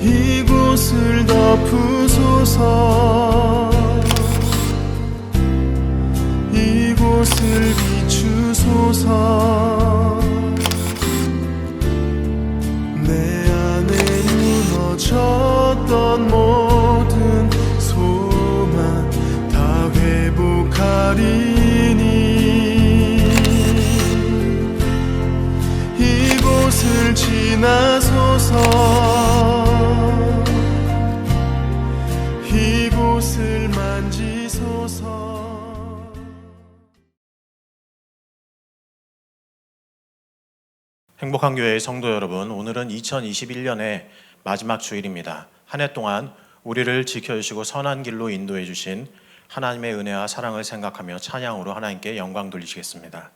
이곳을 덮으소서. 이곳을 비추소서. 내 안에 무너졌던 모든 소망 다 회복하리니 이곳을 지나소서. 이곳을 만지소서. 행복한 교회의 성도 여러분, 오늘은 2021년의 마지막 주일입니다. 한 해 동안 우리를 지켜주시고 선한 길로 인도해 주신 하나님의 은혜와 사랑을 생각하며 찬양으로 하나님께 영광 돌리시겠습니다.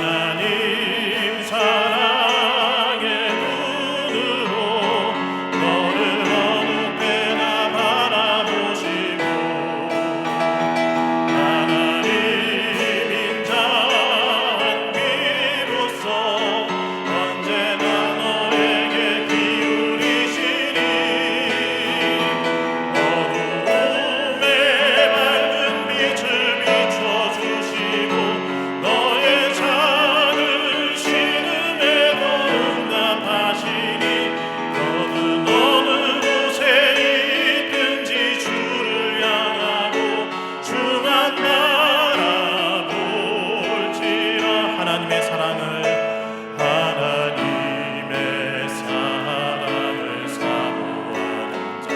하나님 사랑의 눈으로 너를 어느 때나 바라보시고 하나님 인자한 귀로서 언제나 너에게 기울이시니 어두움에 밝은 빛을 비춰주시고 너의 작은 신음에도 응답하시니 너는 어느 곳에 있든지 주를 향하고 주만 바라볼지라. 하나님의 사랑을 사모하는 자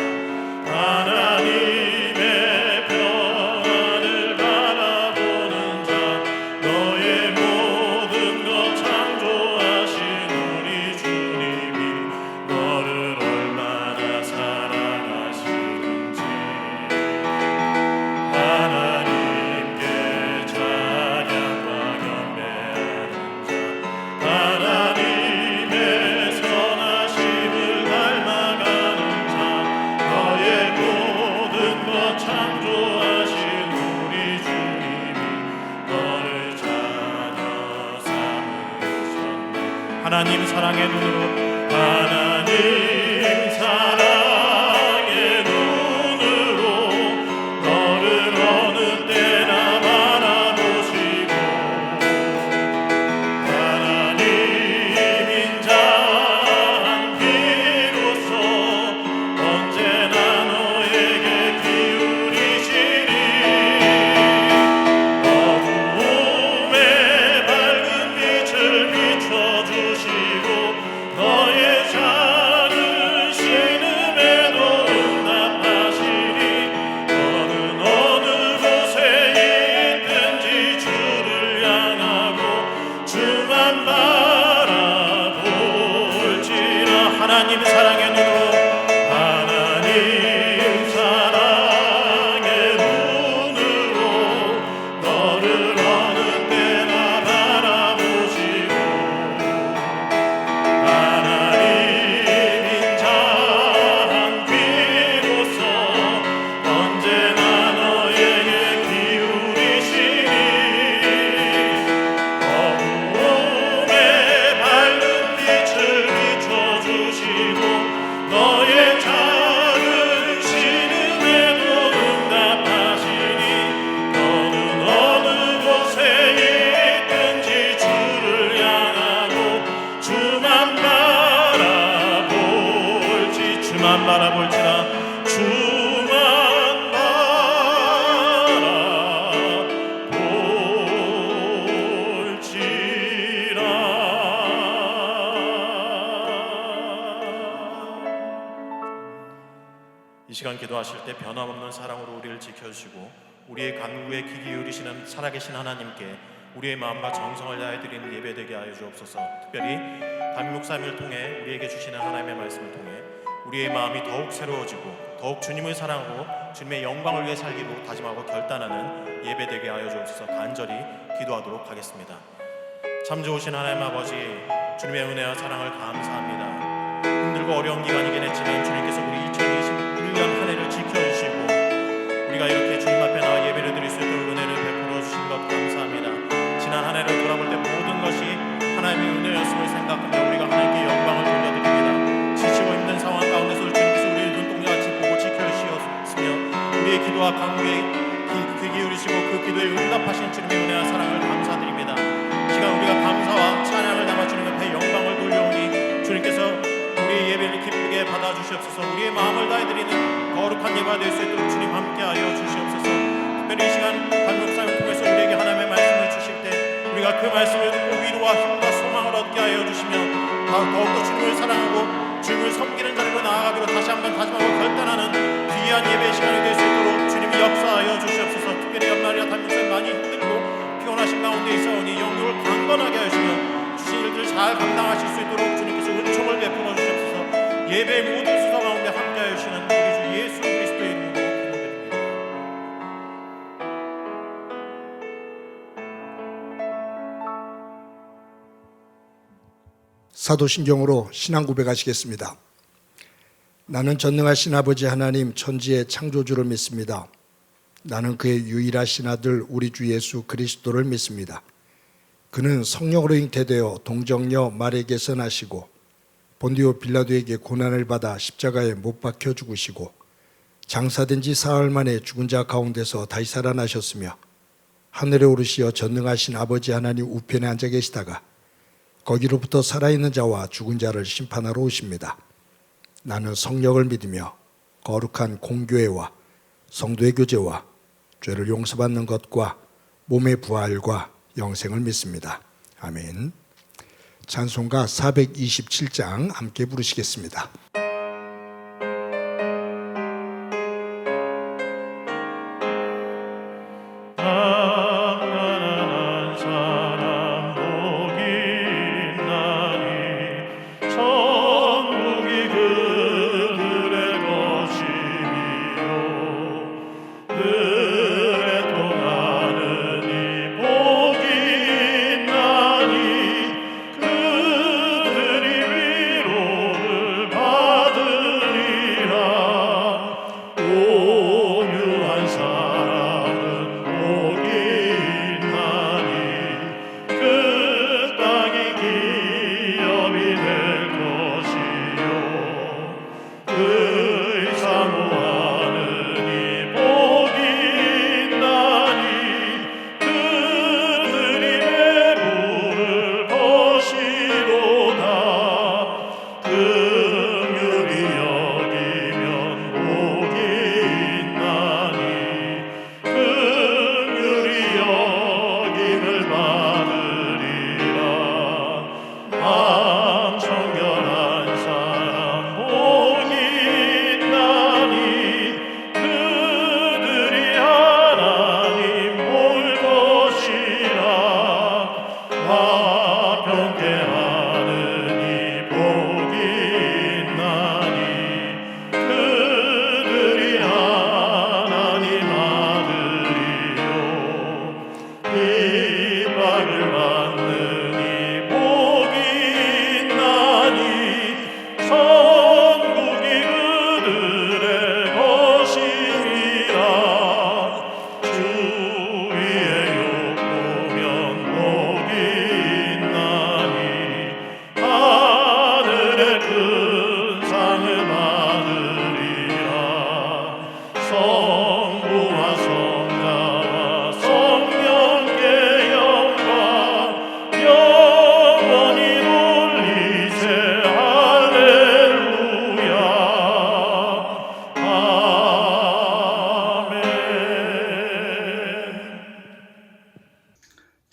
하나님의 평안을 바라보는 자 너의 모든 것 창조하신 우리 주님이 너를 얼마나 사랑하시는지 하나님께 찬양과 경배하는 자 하나님의 선하심을 닮아가는 자 너의 모든 것 창조하신 우리 주님이 너를 자녀 삼으셨네. 하나님 사랑의 눈으로 하나님 사랑의 눈으로 너를 어느 때나 바라보시고 하나님 인자한 귀로서 언제나 너에게 기울이시니 어두움에 밝은 빛을 비춰주시고 너의 작은 신음에도 주만 바라볼지라 주만 바라볼지라. 이 시간 기도하실 때 변함없는 사랑으로 우리를 지켜주시고 우리의 간구에 귀 기울이시는 살아계신 하나님께 우리의 마음과 정성을 다해 드리는 예배되게 하여 주옵소서. 특별히 담임 목사님을 통해 우리에게 주시는 하나님의 말씀을 통해 우리의 마음이 더욱 새로워지고 더욱 주님을 사랑하고 주님의 영광을 위해 살기로 다짐하고 결단하는 예배되게 하여 주옵소서. 간절히 기도하도록 하겠습니다. 참 좋으신 하나님 아버지, 주님의 은혜와 사랑을 감사합니다. 힘들고 어려운 기간이긴 했지만 주님께서 우리 2021년 한 해를 지켜주시고 우리가 이렇게 주님 앞에 나와 예배를 드릴 수 있도록 은혜를 베풀어 주신 것 감사합니다. 지난 한 해를 돌아볼 때 모든 것이 하나님의 은혜였음을 생각하며 우리가 하나님께 영광을 돌려드립니다. 지치고 힘든 상황 가운데서 주님께서 우리를 눈동자같이 보고 지켜주시었으며 우리의 기도와 간구에 귀 기울이시고 그 기도에 응답하신 주님의 은혜와 사랑을 감사드립니다. 이 시간 우리가 감사와 찬양을 담아 주님 앞에 영광을 돌려오니 주님께서 우리의 예배를 기쁘게 받아주시옵소서. 우리의 마음을 다해드리는 거룩한 예배가 될 수 있도록 주님 함께하여 주시옵소서. 특별히 이 시간 담임 목사님을 통해서 우리에게 하나님의 말씀을 주실 때 우리가 그 말씀을 듣고 위로와 힘과 소망을 얻게 하여 주시며 더욱더 주님을 사랑하고 주님을 섬기는 자리로 나아가기로 다시 한번 다짐하고 결단하는 귀한 예배 시간이 될 수 있도록 주님이 역사하여 주시옵소서. 특별히 연말이라 담임 목사님 많이 힘들고 피곤하신 가운데 있어오니 영역을 강건하게 하시며 주신 일들을 잘 감당하실 수 있도록 주님께서 은총을 베풀어 주시옵소서. 예배의 모든 수사 가운데 함께하여 주시는 우리 주 예수 그리스도의 이름으로 기도드립니다. 사도신경으로 신앙 고백하시겠습니다. 나는 전능하신 아버지 하나님 천지의 창조주를 믿습니다. 나는 그의 유일하신 아들 우리 주 예수 그리스도를 믿습니다. 그는 성령으로 잉태되어 동정녀 마리아에게서 나시고 본디오 빌라도에게 고난을 받아 십자가에 못 박혀 죽으시고 장사된 지 사흘 만에 죽은 자 가운데서 다시 살아나셨으며 하늘에 오르시어 전능하신 아버지 하나님 우편에 앉아 계시다가 거기로부터 살아있는 자와 죽은 자를 심판하러 오십니다. 나는 성령을 믿으며 거룩한 공교회와 성도의 교제와 죄를 용서받는 것과 몸의 부활과 영생을 믿습니다. 아멘. 찬송가 427장 함께 부르시겠습니다. 그들이 위로를 받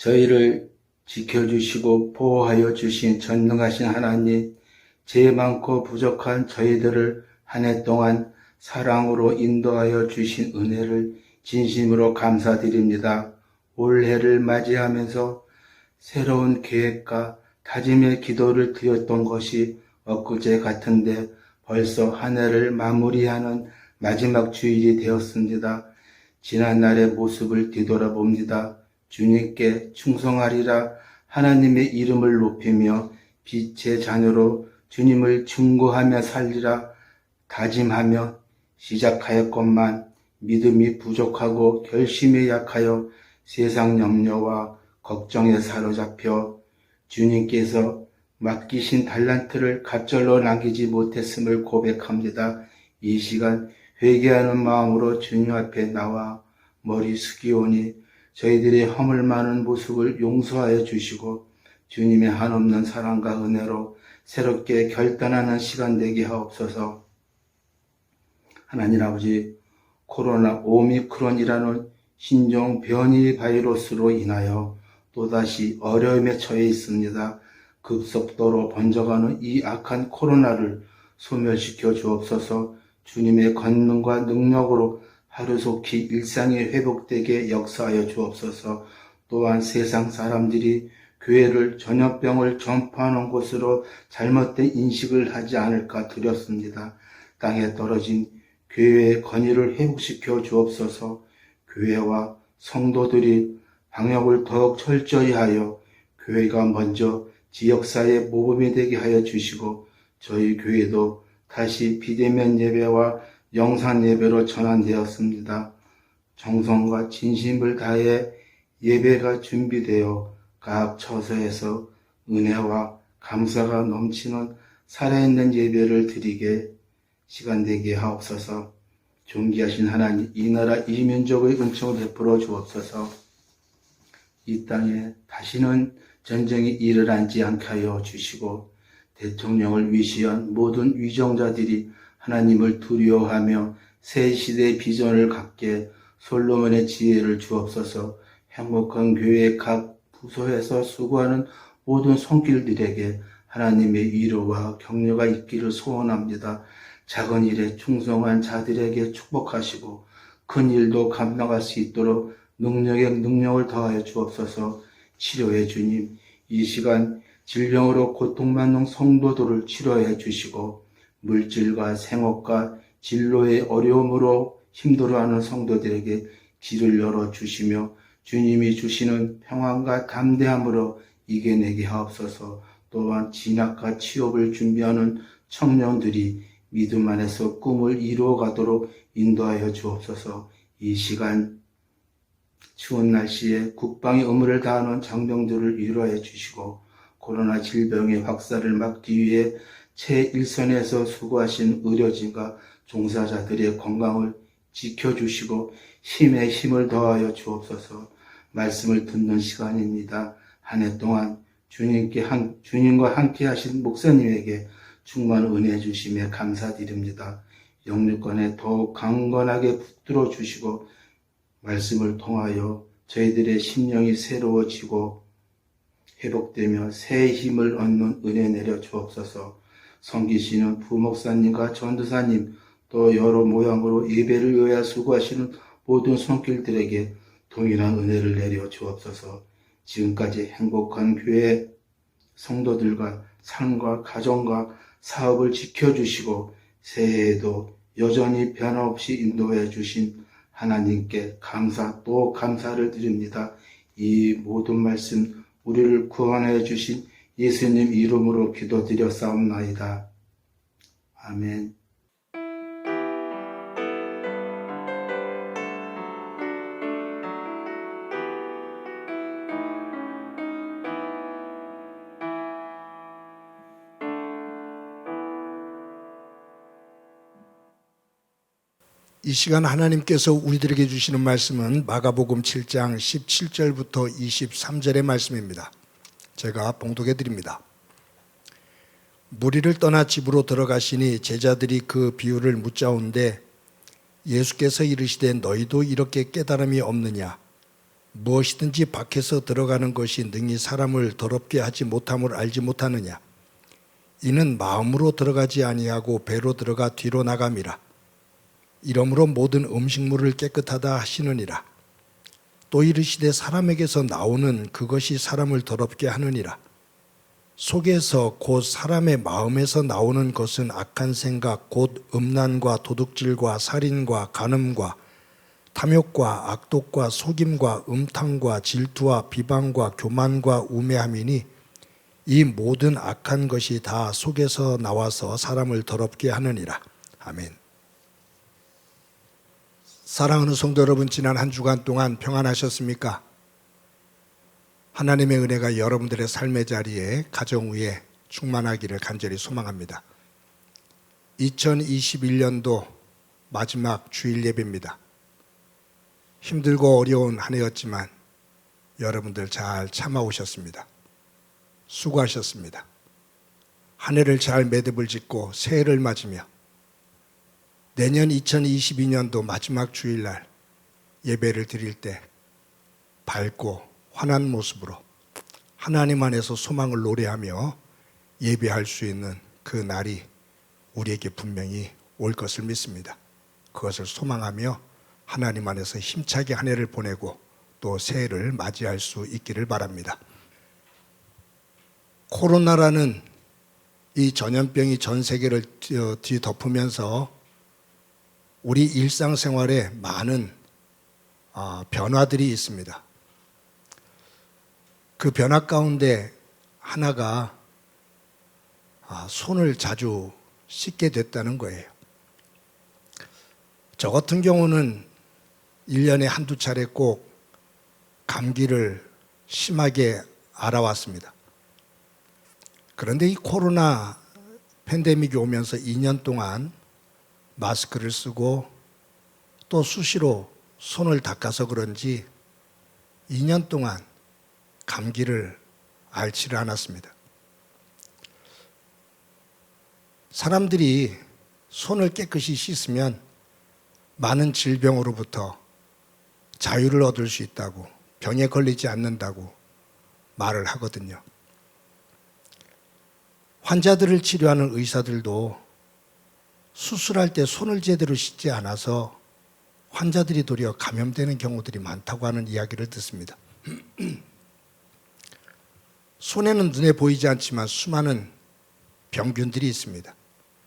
저희를 지켜주시고 보호하여 주신 전능하신 하나님, 죄 많고 부족한 저희들을 한 해 동안 사랑으로 인도하여 주신 은혜를 진심으로 감사드립니다. 올해를 맞이하면서 새로운 계획과 다짐의 기도를 드렸던 것이 엊그제 같은데 벌써 한 해를 마무리하는 마지막 주일이 되었습니다. 지난날의 모습을 뒤돌아봅니다. 주님께 충성하리라 하나님의 이름을 높이며 빛의 자녀로 주님을 증거하며 살리라 다짐하며 시작하였건만 믿음이 부족하고 결심이 약하여 세상 염려와 걱정에 사로잡혀 주님께서 맡기신 달란트를 갑절로 남기지 못했음을 고백합니다. 이 시간 회개하는 마음으로 주님 앞에 나와 머리 숙이오니 저희들의 허물 많은 모습을 용서하여 주시고 주님의 한없는 사랑과 은혜로 새롭게 결단하는 시간 되게 하옵소서. 하나님 아버지, 코로나 오미크론이라는 신종 변이 바이러스로 인하여 또다시 어려움에 처해 있습니다. 급속도로 번져가는 이 악한 코로나를 소멸시켜 주옵소서. 주님의 권능과 능력으로 하루속히 일상이 회복되게 역사하여 주옵소서. 또한 세상 사람들이 교회를 전염병을 전파하는 곳으로 잘못된 인식을 하지 않을까 두렵습니다. 땅에 떨어진 교회의 권위를 회복시켜 주옵소서. 교회와 성도들이 방역을 더욱 철저히 하여 교회가 먼저 지역사회의 모범이 되게 하여 주시고 저희 교회도 다시 비대면 예배와 영상 예배로 전환되었습니다. 정성과 진심을 다해 예배가 준비되어 각 처소에서 은혜와 감사가 넘치는 살아있는 예배를 드리게 시간 되게 하옵소서. 존귀하신 하나님, 이 나라 이 민족의 은총을 베풀어 주옵소서. 이 땅에 다시는 전쟁이 일어나지 않게 하여 주시고 대통령을 위시한 모든 위정자들이 하나님을 두려워하며 새 시대의 비전을 갖게 솔로몬의 지혜를 주옵소서. 행복한 교회의 각 부서에서 수고하는 모든 손길들에게 하나님의 위로와 격려가 있기를 소원합니다. 작은 일에 충성한 자들에게 축복하시고 큰 일도 감당할 수 있도록 능력에 능력을 더하여 주옵소서. 치료해 주님, 이 시간 질병으로 고통받는 성도들을 치료해 주시고 물질과 생업과 진로의 어려움으로 힘들어하는 성도들에게 길을 열어주시며 주님이 주시는 평안과 담대함으로 이겨내게 하옵소서. 또한 진학과 취업을 준비하는 청년들이 믿음 안에서 꿈을 이루어가도록 인도하여 주옵소서. 이 시간 추운 날씨에 국방의 의무를 다하는 장병들을 위로해 주시고 코로나 질병의 확산을 막기 위해 최일선에서 수고하신 의료진과 종사자들의 건강을 지켜주시고 힘에 힘을 더하여 주옵소서. 말씀을 듣는 시간입니다. 한 해 동안 주님과 함께 하신 목사님에게 충만한 은혜 주심에 감사드립니다. 영육간에 더욱 강건하게 붙들어 주시고 말씀을 통하여 저희들의 심령이 새로워지고 회복되며 새 힘을 얻는 은혜 내려 주옵소서. 섬기시는 부목사님과 전도사님 또 여러 모양으로 예배를 위하여 수고하시는 모든 손길들에게 동일한 은혜를 내려 주옵소서. 지금까지 행복한 교회 성도들과 삶과 가정과 사업을 지켜주시고 새해에도 여전히 변함없이 인도해 주신 하나님께 감사 또 감사를 드립니다. 이 모든 말씀 우리를 구원해 주신 예수님 이름으로 기도드려 싸움나이다. 아멘. 이 시간 하나님께서 우리들에게 주시는 말씀은 마가복음 7장 17절부터 23절의 말씀입니다. 제가 봉독해 드립니다. 무리를 떠나 집으로 들어가시니 제자들이 그 비유를 묻자온데 예수께서 이르시되 너희도 이렇게 깨달음이 없느냐? 무엇이든지 밖에서 들어가는 것이 능히 사람을 더럽게 하지 못함을 알지 못하느냐. 이는 마음으로 들어가지 아니하고 배로 들어가 뒤로 나감이라. 이러므로 모든 음식물을 깨끗하다 하시느니라. 또 이르시되 사람에게서 나오는 그것이 사람을 더럽게 하느니라. 속에서 곧 사람의 마음에서 나오는 것은 악한 생각 곧 음란과 도둑질과 살인과 간음과 탐욕과 악독과 속임과 음탕과 질투와 비방과 교만과 우매함이니 이 모든 악한 것이 다 속에서 나와서 사람을 더럽게 하느니라. 아멘. 사랑하는 성도 여러분, 지난 한 주간 동안 평안하셨습니까? 하나님의 은혜가 여러분들의 삶의 자리에, 가정 위에 충만하기를 간절히 소망합니다. 2021년도 마지막 주일 예배입니다. 힘들고 어려운 한 해였지만 여러분들 잘 참아오셨습니다. 수고하셨습니다. 한 해를 잘 매듭을 짓고 새해를 맞으며 내년 2022년도 마지막 주일날 예배를 드릴 때 밝고 환한 모습으로 하나님 안에서 소망을 노래하며 예배할 수 있는 그 날이 우리에게 분명히 올 것을 믿습니다. 그것을 소망하며 하나님 안에서 힘차게 한 해를 보내고 또 새해를 맞이할 수 있기를 바랍니다. 코로나라는 이 전염병이 전 세계를 뒤덮으면서 우리 일상생활에 많은 변화들이 있습니다. 그 변화 가운데 하나가 손을 자주 씻게 됐다는 거예요. 저 같은 경우는 1년에 한두 차례 꼭 감기를 심하게 앓아왔습니다. 그런데 이 코로나 팬데믹이 오면서 2년 동안 마스크를 쓰고 또 수시로 손을 닦아서 그런지 2년 동안 감기를 앓지를 않았습니다. 사람들이 손을 깨끗이 씻으면 많은 질병으로부터 자유를 얻을 수 있다고, 병에 걸리지 않는다고 말을 하거든요. 환자들을 치료하는 의사들도 수술할 때 손을 제대로 씻지 않아서 환자들이 도리어 감염되는 경우들이 많다고 하는 이야기를 듣습니다. 손에는 눈에 보이지 않지만 수많은 병균들이 있습니다.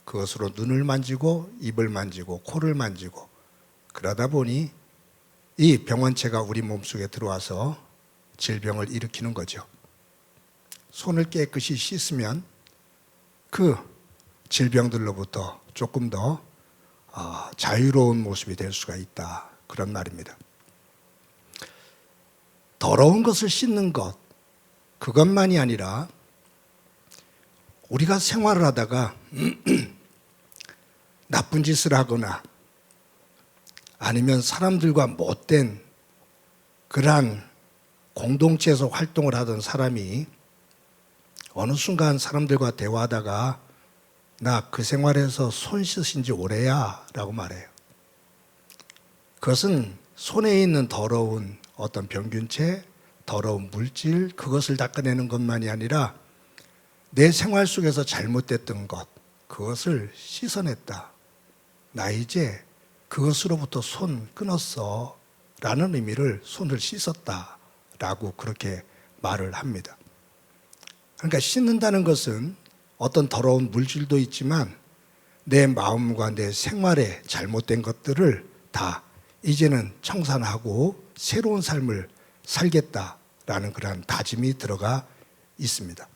그것으로 눈을 만지고 입을 만지고 코를 만지고 그러다 보니 이 병원체가 우리 몸속에 들어와서 질병을 일으키는 거죠. 손을 깨끗이 씻으면 그 질병들로부터 조금 더 자유로운 모습이 될 수가 있다, 그런 말입니다. 더러운 것을 씻는 것, 그것만이 아니라 우리가 생활을 하다가 나쁜 짓을 하거나 아니면 사람들과 못된 그러한 공동체에서 활동을 하던 사람이 어느 순간 사람들과 대화하다가 나 그 생활에서 손 씻은 지 오래야 라고 말해요. 그것은 손에 있는 더러운 어떤 병균체, 더러운 물질, 그것을 닦아내는 것만이 아니라 내 생활 속에서 잘못됐던 것, 그것을 씻어냈다. 나 이제 그것으로부터 손 끊었어 라는 의미를 손을 씻었다 라고 그렇게 말을 합니다. 그러니까 씻는다는 것은 어떤 더러운 물질도 있지만 내 마음과 내 생활에 잘못된 것들을 다 이제는 청산하고 새로운 삶을 살겠다라는 그런 다짐이 들어가 있습니다.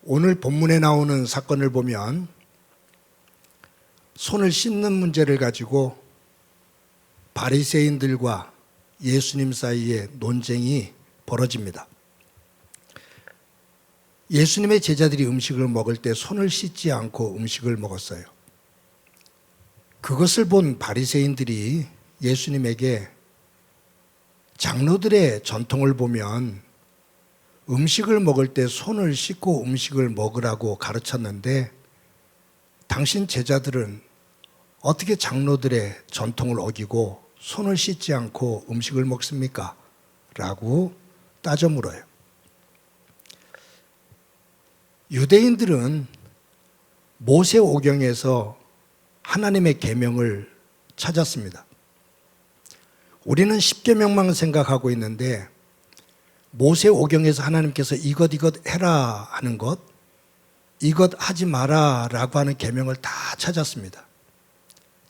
오늘 본문에 나오는 사건을 보면 손을 씻는 문제를 가지고 바리새인들과 예수님 사이에 논쟁이 벌어집니다. 예수님의 제자들이 음식을 먹을 때 손을 씻지 않고 음식을 먹었어요. 그것을 본 바리새인들이 예수님에게 장로들의 전통을 보면 음식을 먹을 때 손을 씻고 음식을 먹으라고 가르쳤는데 당신 제자들은 어떻게 장로들의 전통을 어기고 손을 씻지 않고 음식을 먹습니까? 라고 따져 물어요. 유대인들은 모세 오경에서 하나님의 계명을 찾았습니다. 우리는 10계명만 생각하고 있는데 모세 오경에서 하나님께서 이것 해라 하는 것, 이것 하지 마라 라고 하는 계명을 다 찾았습니다.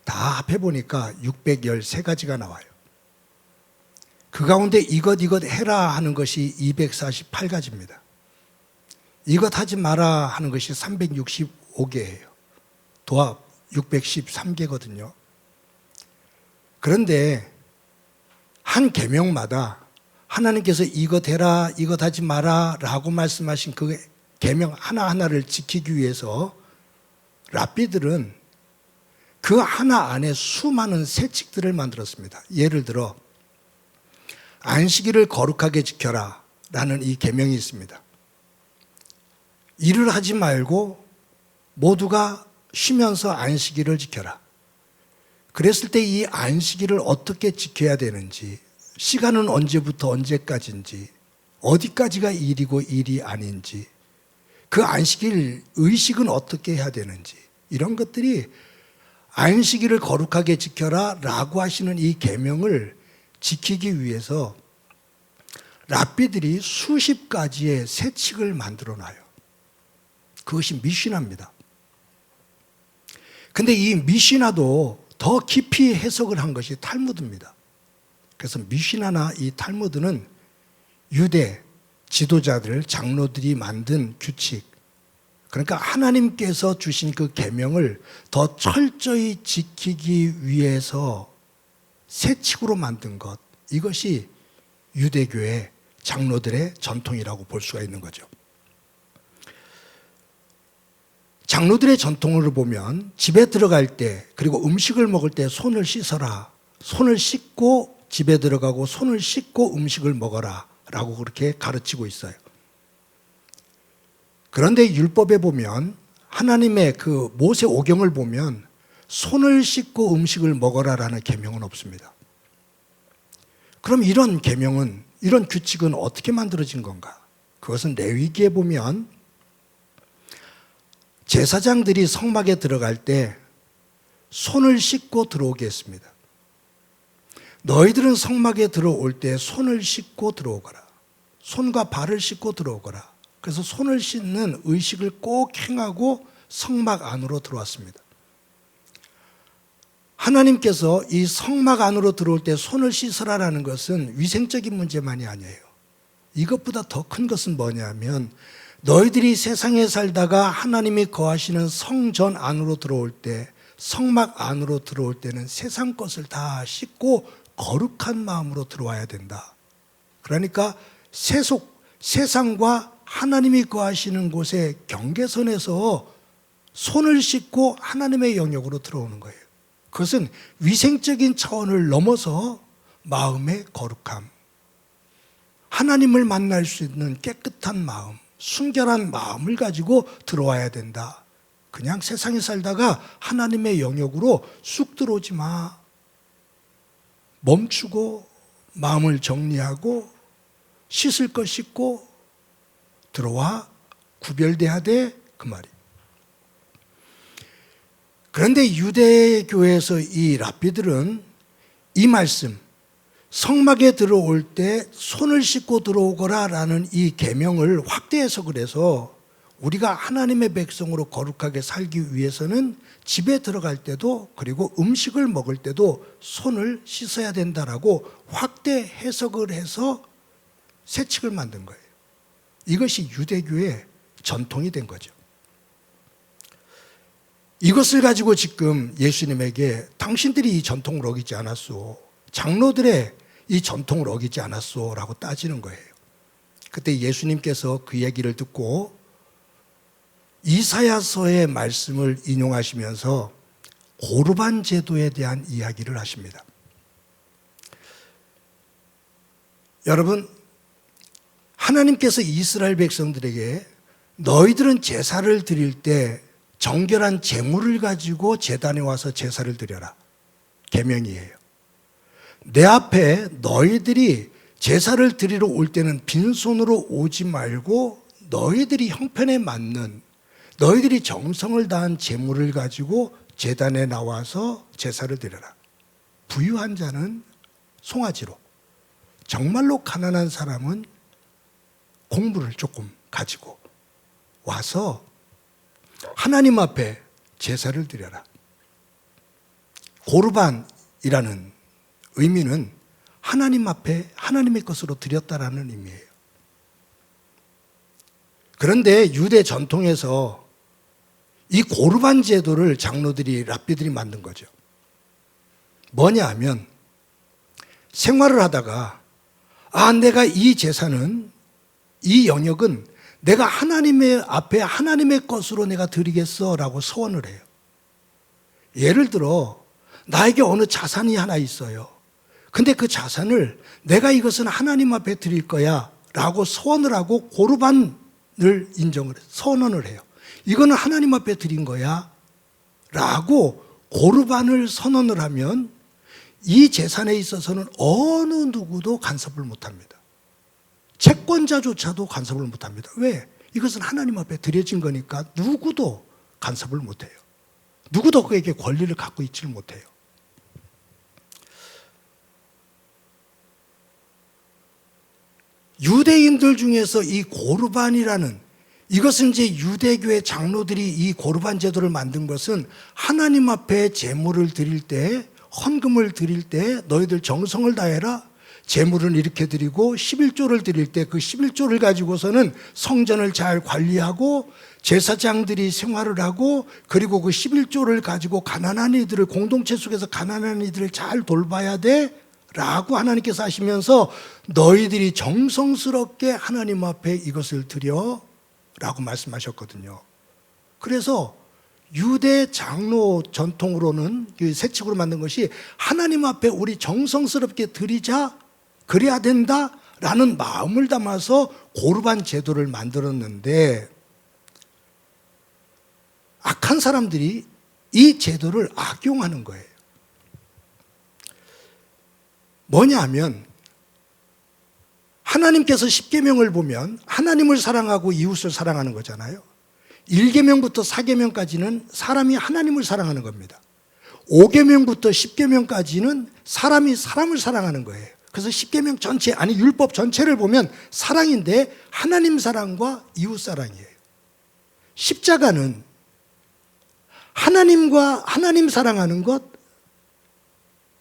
다 합해보니까 613가지가 나와요. 그 가운데 이것 해라 하는 것이 248가지입니다. 이것 하지 마라 하는 것이 365개예요. 도합 613개거든요. 그런데 한 계명마다 하나님께서 이것 해라, 이것 하지 마라 라고 말씀하신 그 계명 하나하나를 지키기 위해서 랍비들은 그 하나 안에 수많은 세칙들을 만들었습니다. 예를 들어 안식일을 거룩하게 지켜라 라는 이 계명이 있습니다. 일을 하지 말고 모두가 쉬면서 안식일을 지켜라. 그랬을 때 이 안식일을 어떻게 지켜야 되는지, 시간은 언제부터 언제까지인지, 어디까지가 일이고 일이 아닌지, 그 안식일 의식은 어떻게 해야 되는지, 이런 것들이 안식일을 거룩하게 지켜라 라고 하시는 이 계명을 지키기 위해서 랍비들이 수십 가지의 세칙을 만들어 놔요. 그것이 미시나입니다. 근데 이 미시나도 더 깊이 해석을 한 것이 탈무드입니다. 그래서 미시나나 이 탈무드는 유대 지도자들, 장로들이 만든 규칙, 그러니까 하나님께서 주신 그 계명을 더 철저히 지키기 위해서 세칙으로 만든 것, 이것이 유대교의 장로들의 전통이라고 볼 수가 있는 거죠. 장로들의 전통을 보면 집에 들어갈 때 그리고 음식을 먹을 때 손을 씻어라, 손을 씻고 집에 들어가고 손을 씻고 음식을 먹어라 라고 그렇게 가르치고 있어요. 그런데 율법에 보면 하나님의 그 모세 오경을 보면 손을 씻고 음식을 먹어라라는 계명은 없습니다. 그럼 이런 계명은, 이런 규칙은 어떻게 만들어진 건가? 그것은 레위기에 보면 제사장들이 성막에 들어갈 때 손을 씻고 들어오게 했습니다. 너희들은 성막에 들어올 때 손을 씻고 들어오거라. 손과 발을 씻고 들어오거라. 그래서 손을 씻는 의식을 꼭 행하고 성막 안으로 들어왔습니다. 하나님께서 이 성막 안으로 들어올 때 손을 씻으라라는 것은 위생적인 문제만이 아니에요. 이것보다 더 큰 것은 뭐냐면 너희들이 세상에 살다가 하나님이 거하시는 성전 안으로 들어올 때, 성막 안으로 들어올 때는 세상 것을 다 씻고 거룩한 마음으로 들어와야 된다. 그러니까 세상과 하나님이 거하시는 곳의 경계선에서 손을 씻고 하나님의 영역으로 들어오는 거예요. 그것은 위생적인 차원을 넘어서 마음의 거룩함, 하나님을 만날 수 있는 깨끗한 마음, 순결한 마음을 가지고 들어와야 된다. 그냥 세상에 살다가 하나님의 영역으로 쑥 들어오지 마. 멈추고 마음을 정리하고 씻을 것 씻고 들어와, 구별돼야 돼, 그 말이에요. 그런데 유대교에서 이 랍비들은 이 말씀, 성막에 들어올 때 손을 씻고 들어오거라 라는 이 계명을 확대 해석을 해서 우리가 하나님의 백성으로 거룩하게 살기 위해서는 집에 들어갈 때도 그리고 음식을 먹을 때도 손을 씻어야 된다라고 확대 해석을 해서 세칙을 만든 거예요. 이것이 유대교의 전통이 된 거죠. 이것을 가지고 지금 예수님에게 당신들이 이 전통을 어기지 않았소, 장로들의 이 전통을 어기지 않았소 라고 따지는 거예요. 그때 예수님께서 그 얘기를 듣고 이사야서의 말씀을 인용하시면서 고르반 제도에 대한 이야기를 하십니다. 여러분, 하나님께서 이스라엘 백성들에게 너희들은 제사를 드릴 때 정결한 제물을 가지고 제단에 와서 제사를 드려라, 계명이에요. 내 앞에 너희들이 제사를 드리러 올 때는 빈손으로 오지 말고 너희들이 형편에 맞는 너희들이 정성을 다한 제물을 가지고 제단에 나와서 제사를 드려라. 부유한 자는 송아지로, 정말로 가난한 사람은 곡물을 조금 가지고 와서 하나님 앞에 제사를 드려라. 고르반이라는 의미는 하나님 앞에 하나님의 것으로 드렸다라는 의미예요. 그런데 유대 전통에서 이 고르반 제도를 장로들이 랍비들이 만든 거죠. 뭐냐 하면 생활을 하다가 내가 이 제사는 이 영역은 내가 하나님의 앞에 하나님의 것으로 내가 드리겠어라고 소원을 해요. 예를 들어 나에게 어느 자산이 하나 있어요. 근데 그 자산을 내가 이것은 하나님 앞에 드릴 거야 라고 소원을 하고 고르반을 인정을 해요. 선언을 해요. 이거는 하나님 앞에 드린 거야 라고 고르반을 선언을 하면 이 재산에 있어서는 어느 누구도 간섭을 못합니다. 채권자조차도 간섭을 못합니다. 왜? 이것은 하나님 앞에 드려진 거니까 누구도 간섭을 못해요. 누구도 그에게 권리를 갖고 있지를 못해요. 유대인들 중에서 이 고르반이라는 이것은 이제 유대교의 장로들이 이 고르반 제도를 만든 것은 하나님 앞에 제물을 드릴 때, 헌금을 드릴 때 너희들 정성을 다해라. 제물은 이렇게 드리고 11조를 드릴 때 그 11조를 가지고서는 성전을 잘 관리하고 제사장들이 생활을 하고 그리고 그 11조를 가지고 가난한 이들을 공동체 속에서 가난한 이들을 잘 돌봐야 돼 라고 하나님께서 하시면서 너희들이 정성스럽게 하나님 앞에 이것을 드려 라고 말씀하셨거든요. 그래서 유대 장로 전통으로는 세칙으로 만든 것이 하나님 앞에 우리 정성스럽게 드리자 그래야 된다라는 마음을 담아서 고르반 제도를 만들었는데 악한 사람들이 이 제도를 악용하는 거예요. 뭐냐 하면 하나님께서 10계명을 보면 하나님을 사랑하고 이웃을 사랑하는 거잖아요. 1계명부터 4계명까지는 사람이 하나님을 사랑하는 겁니다. 5계명부터 10계명까지는 사람이 사람을 사랑하는 거예요. 그래서 10계명 전체, 아니 율법 전체를 보면 사랑인데 하나님 사랑과 이웃 사랑이에요. 십자가는 하나님과 하나님 사랑하는 것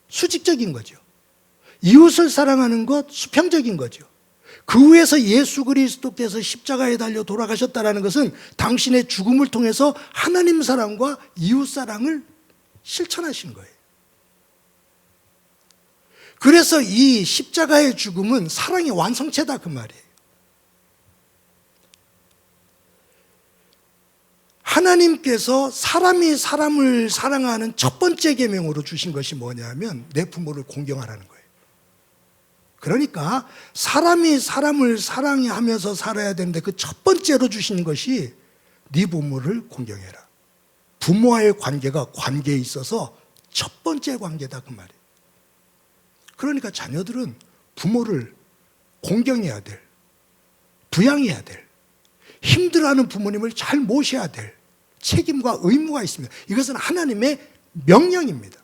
수직적인 거죠. 이웃을 사랑하는 것 수평적인 거죠. 그 위에서 예수 그리스도께서 십자가에 달려 돌아가셨다는 것은 당신의 죽음을 통해서 하나님 사랑과 이웃 사랑을 실천하신 거예요. 그래서 이 십자가의 죽음은 사랑의 완성체다 그 말이에요. 하나님께서 사람이 사람을 사랑하는 첫 번째 계명으로 주신 것이 뭐냐면 내 부모를 공경하라는 거예요. 그러니까 사람이 사람을 사랑하면서 살아야 되는데 그 첫 번째로 주시는 것이 네 부모를 공경해라. 부모와의 관계가 관계에 있어서 첫 번째 관계다 그 말이에요. 그러니까 자녀들은 부모를 공경해야 될, 부양해야 될, 힘들어하는 부모님을 잘 모셔야 될 책임과 의무가 있습니다. 이것은 하나님의 명령입니다.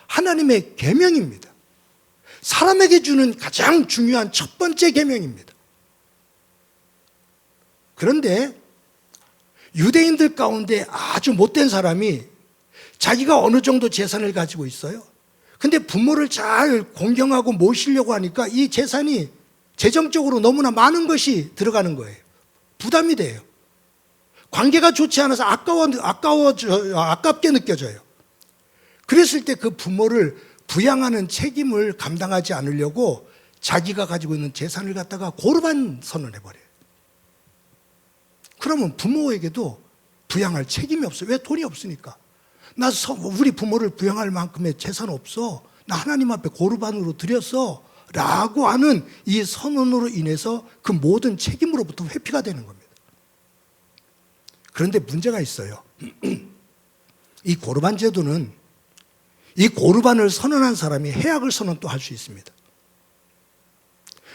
하나님의 계명입니다. 사람에게 주는 가장 중요한 첫 번째 계명입니다. 그런데 유대인들 가운데 아주 못된 사람이 자기가 어느 정도 재산을 가지고 있어요. 근데 부모를 잘 공경하고 모시려고 하니까 이 재산이 재정적으로 너무나 많은 것이 들어가는 거예요. 부담이 돼요. 관계가 좋지 않아서 아깝게 느껴져요. 그랬을 때 그 부모를 부양하는 책임을 감당하지 않으려고 자기가 가지고 있는 재산을 갖다가 고르반 선언해버려요. 그러면 부모에게도 부양할 책임이 없어요. 왜? 돈이 없으니까. 우리 부모를 부양할 만큼의 재산 없어. 나 하나님 앞에 고르반으로 드렸어. 라고 하는 이 선언으로 인해서 그 모든 책임으로부터 회피가 되는 겁니다. 그런데 문제가 있어요. 이 고르반 제도는 이 고르반을 선언한 사람이 해약을 선언 또 할 수 있습니다.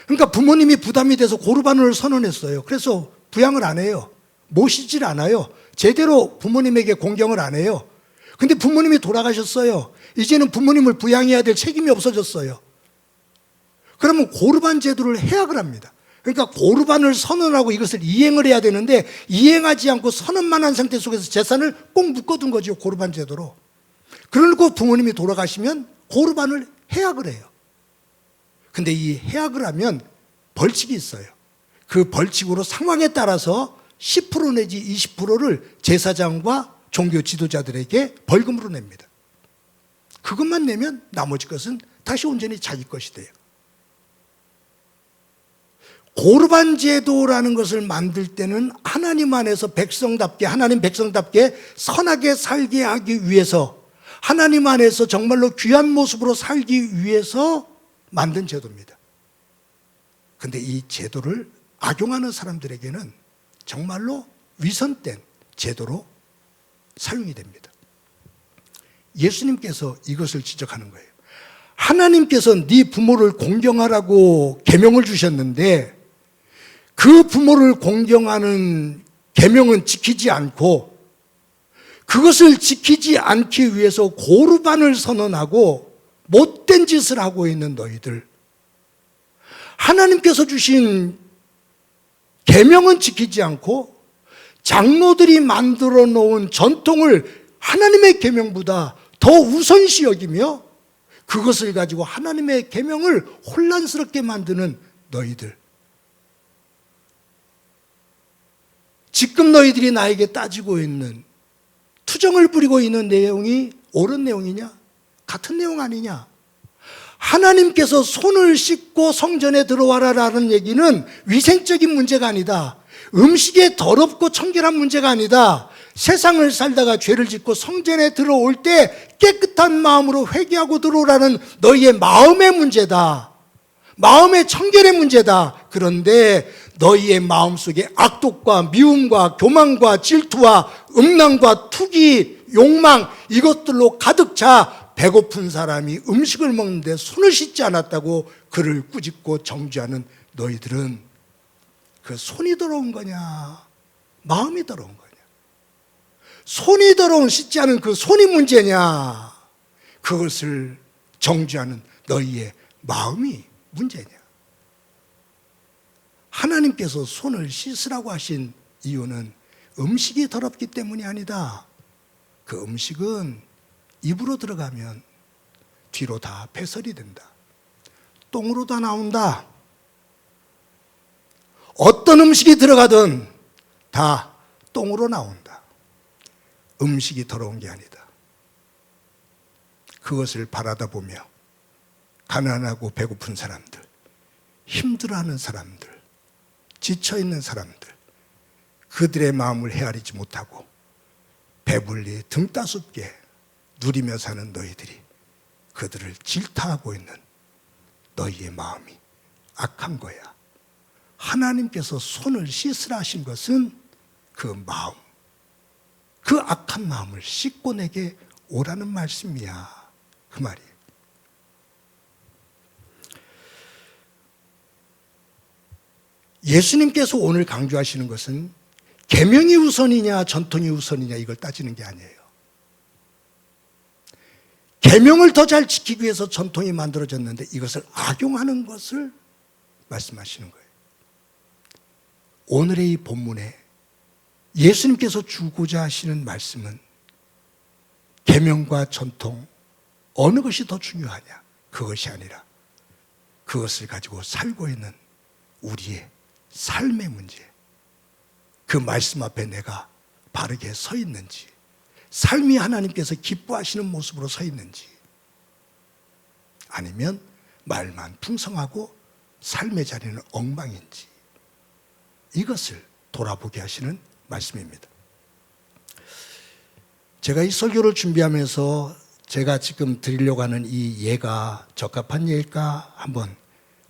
그러니까 부모님이 부담이 돼서 고르반을 선언했어요. 그래서 부양을 안 해요. 모시질 않아요. 제대로 부모님에게 공경을 안 해요. 근데 부모님이 돌아가셨어요. 이제는 부모님을 부양해야 될 책임이 없어졌어요. 그러면 고르반 제도를 해약을 합니다. 그러니까 고르반을 선언하고 이것을 이행을 해야 되는데 이행하지 않고 선언만 한 상태 속에서 재산을 꼭 묶어둔 거죠. 고르반 제도로. 그러고 부모님이 돌아가시면 고르반을 해약을 해요. 근데 이 해약을 하면 벌칙이 있어요. 그 벌칙으로 상황에 따라서 10% 내지 20%를 제사장과 종교 지도자들에게 벌금으로 냅니다. 그것만 내면 나머지 것은 다시 온전히 자기 것이 돼요. 고르반 제도라는 것을 만들 때는 하나님 안에서 백성답게, 하나님 백성답게 선하게 살게 하기 위해서, 하나님 안에서 정말로 귀한 모습으로 살기 위해서 만든 제도입니다. 근데 이 제도를 악용하는 사람들에게는 정말로 위선된 제도로 사용이 됩니다. 예수님께서 이것을 지적하는 거예요. 하나님께서 네 부모를 공경하라고 계명을 주셨는데 그 부모를 공경하는 계명은 지키지 않고 그것을 지키지 않기 위해서 고르반을 선언하고 못된 짓을 하고 있는 너희들, 하나님께서 주신 계명은 지키지 않고 장로들이 만들어 놓은 전통을 하나님의 계명보다 더 우선시 여기며 그것을 가지고 하나님의 계명을 혼란스럽게 만드는 너희들, 지금 너희들이 나에게 따지고 있는, 투정을 부리고 있는 내용이 옳은 내용이냐? 같은 내용 아니냐? 하나님께서 손을 씻고 성전에 들어와라라는 얘기는 위생적인 문제가 아니다. 음식에 더럽고 청결한 문제가 아니다. 세상을 살다가 죄를 짓고 성전에 들어올 때 깨끗한 마음으로 회개하고 들어오라는 너희의 마음의 문제다. 마음의 청결의 문제다. 그런데 너희의 마음속에 악독과 미움과 교만과 질투와 음란과 투기, 욕망, 이것들로 가득 차 배고픈 사람이 음식을 먹는데 손을 씻지 않았다고 그를 꾸짖고 정죄하는 너희들은 그 손이 더러운 거냐, 마음이 더러운 거냐? 손이 더러운, 씻지 않은 그 손이 문제냐, 그것을 정죄하는 너희의 마음이 문제냐? 하나님께서 손을 씻으라고 하신 이유는 음식이 더럽기 때문이 아니다. 그 음식은 입으로 들어가면 뒤로 다 배설이 된다. 똥으로 다 나온다. 어떤 음식이 들어가든 다 똥으로 나온다. 음식이 더러운 게 아니다. 그것을 바라다 보며 가난하고 배고픈 사람들, 힘들어하는 사람들, 지쳐있는 사람들, 그들의 마음을 헤아리지 못하고 배불리 등 따숩게 누리며 사는 너희들이 그들을 질타하고 있는 너희의 마음이 악한 거야. 하나님께서 손을 씻으라 하신 것은 그 마음, 그 악한 마음을 씻고 내게 오라는 말씀이야. 그 말이에요. 예수님께서 오늘 강조하시는 것은 계명이 우선이냐 전통이 우선이냐 이걸 따지는 게 아니에요. 계명을 더 잘 지키기 위해서 전통이 만들어졌는데 이것을 악용하는 것을 말씀하시는 거예요. 오늘의 이 본문에 예수님께서 주고자 하시는 말씀은 계명과 전통 어느 것이 더 중요하냐, 그것이 아니라 그것을 가지고 살고 있는 우리의 삶의 문제, 그 말씀 앞에 내가 바르게 서 있는지, 삶이 하나님께서 기뻐하시는 모습으로 서 있는지, 아니면 말만 풍성하고 삶의 자리는 엉망인지, 이것을 돌아보게 하시는 말씀입니다. 제가 이 설교를 준비하면서 제가 지금 드리려고 하는 이 예가 적합한 예일까 한번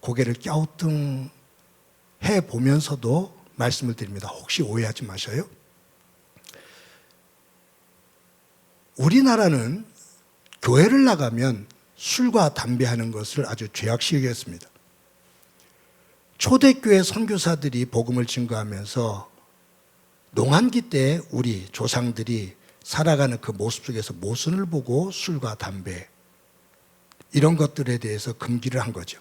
고개를 갸우뚱 해보면서도 말씀을 드립니다. 혹시 오해하지 마셔요. 우리나라는 교회를 나가면 술과 담배 하는 것을 아주 죄악시 여겼습니다. 초대교회 선교사들이 복음을 증거하면서 농한기 때 우리 조상들이 살아가는 그 모습 속에서 모순을 보고 술과 담배 이런 것들에 대해서 금기를 한 거죠.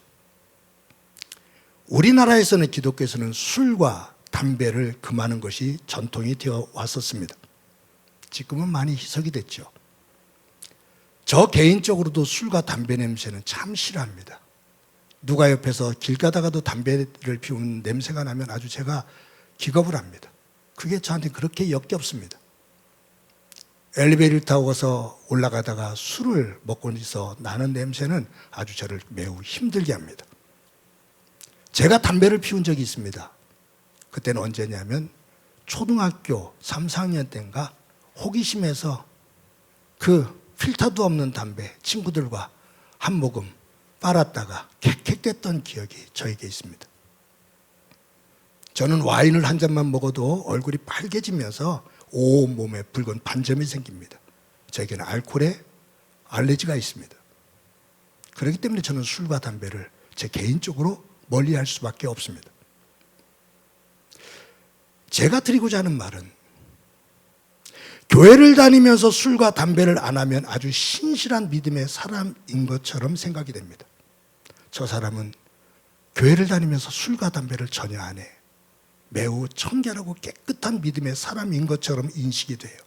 우리나라에서는 기독교에서는 술과 담배를 금하는 것이 전통이 되어 왔었습니다. 지금은 많이 희석이 됐죠. 저 개인적으로도 술과 담배 냄새는 참 싫어합니다. 누가 옆에서 길 가다가도 담배를 피우는 냄새가 나면 아주 제가 기겁을 합니다. 그게 저한테 그렇게 역겹습니다. 엘리베이터를 타고서 올라가다가 술을 먹고 있어 나는 냄새는 아주 저를 매우 힘들게 합니다. 제가 담배를 피운 적이 있습니다. 그때는 언제냐면 초등학교 3, 4학년 때인가 호기심에서 그 필터도 없는 담배 친구들과 한 모금 빨았다가 캑캑댔던 기억이 저에게 있습니다. 저는 와인을 한 잔만 먹어도 얼굴이 빨개지면서 온몸에 붉은 반점이 생깁니다. 저에게는 알코올에 알레르기가 있습니다. 그렇기 때문에 저는 술과 담배를 제 개인적으로 멀리할 수밖에 없습니다. 제가 드리고자 하는 말은 교회를 다니면서 술과 담배를 안 하면 아주 신실한 믿음의 사람인 것처럼 생각이 됩니다. 저 사람은 교회를 다니면서 술과 담배를 전혀 안 해. 매우 청결하고 깨끗한 믿음의 사람인 것처럼 인식이 돼요.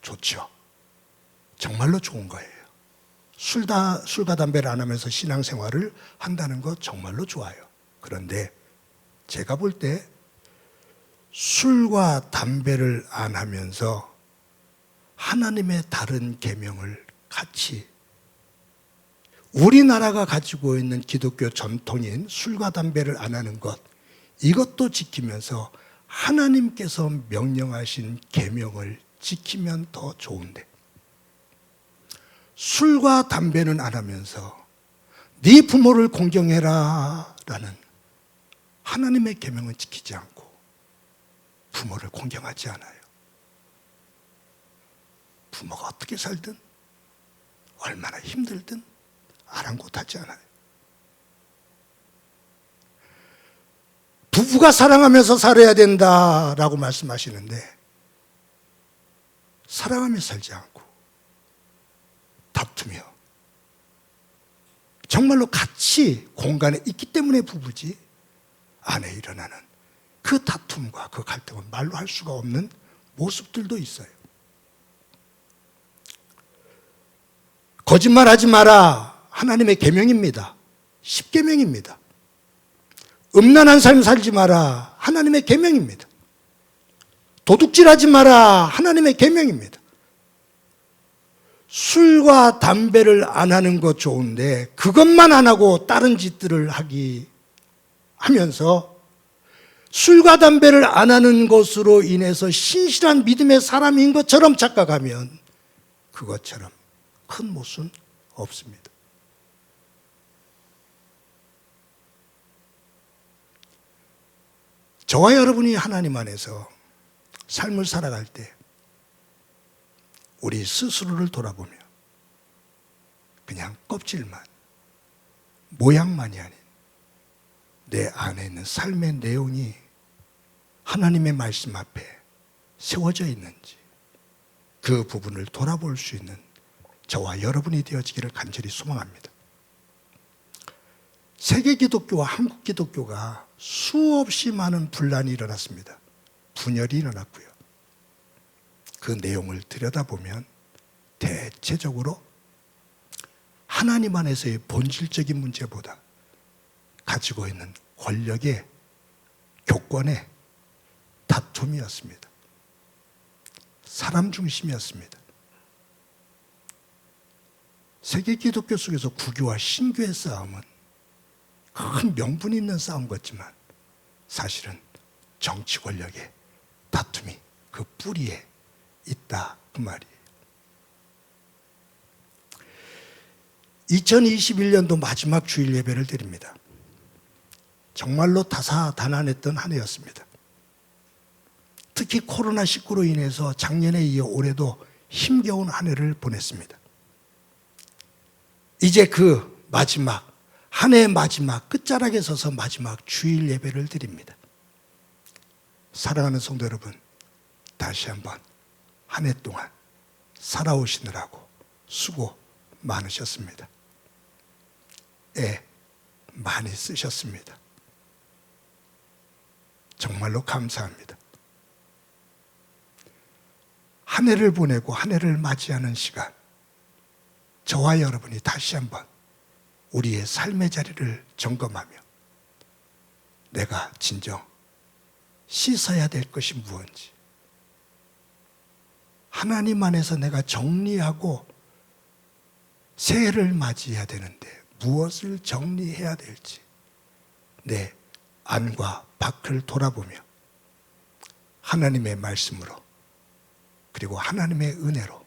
좋죠. 정말로 좋은 거예요. 술과 담배를 안 하면서 신앙생활을 한다는 거 정말로 좋아요. 그런데 제가 볼 때 술과 담배를 안 하면서 하나님의 다른 계명을 같이 우리나라가 가지고 있는 기독교 전통인 술과 담배를 안 하는 것 이것도 지키면서 하나님께서 명령하신 계명을 지키면 더 좋은데 술과 담배는 안 하면서 네 부모를 공경해라 라는 하나님의 계명은 지키지 않고 부모를 공경하지 않아요. 부모가 어떻게 살든 얼마나 힘들든 아랑곳하지 않아요. 부부가 사랑하면서 살아야 된다라고 말씀하시는데 사랑하며 살지 않고 다투며 정말로 같이 공간에 있기 때문에 부부지 안에 일어나는 그 다툼과 그 갈등은 말로 할 수가 없는 모습들도 있어요. 거짓말하지 마라 하나님의 계명입니다. 10계명입니다. 음란한 삶 살지 마라 하나님의 계명입니다. 도둑질하지 마라 하나님의 계명입니다. 술과 담배를 안 하는 것 좋은데 그것만 안 하고 다른 짓들을 하면서 술과 담배를 안 하는 것으로 인해서 신실한 믿음의 사람인 것처럼 착각하면 그것처럼 큰 못은 없습니다. 저와 여러분이 하나님 안에서 삶을 살아갈 때 우리 스스로를 돌아보며 그냥 껍질만, 모양만이 아닌 내 안에 있는 삶의 내용이 하나님의 말씀 앞에 세워져 있는지 그 부분을 돌아볼 수 있는 저와 여러분이 되어지기를 간절히 소망합니다. 세계 기독교와 한국 기독교가 수없이 많은 분란이 일어났습니다. 분열이 일어났고요. 그 내용을 들여다보면 대체적으로 하나님 안에서의 본질적인 문제보다 가지고 있는 권력의 교권의 다툼이었습니다. 사람 중심이었습니다. 세계 기독교 속에서 구교와 신교의 싸움은 큰 명분이 있는 싸움 같지만 사실은 정치 권력의 다툼이 그 뿌리에 있다 그 말이에요. 2021년도 마지막 주일 예배를 드립니다. 정말로 다사다난했던 한 해였습니다. 특히 코로나19로 인해서 작년에 이어 올해도 힘겨운 한 해를 보냈습니다. 이제 그 마지막, 한 해의 마지막 끝자락에 서서 마지막 주일 예배를 드립니다. 사랑하는 성도 여러분, 다시 한번 한 해 동안 살아오시느라고 수고 많으셨습니다. 애 많이 쓰셨습니다. 정말로 감사합니다. 한 해를 보내고 한 해를 맞이하는 시간, 저와 여러분이 다시 한번 우리의 삶의 자리를 점검하며 내가 진정 씻어야 될 것이 무엇인지, 하나님 안에서 내가 정리하고 새해를 맞이해야 되는데 무엇을 정리해야 될지 내 안과 밖을 돌아보며 하나님의 말씀으로 그리고 하나님의 은혜로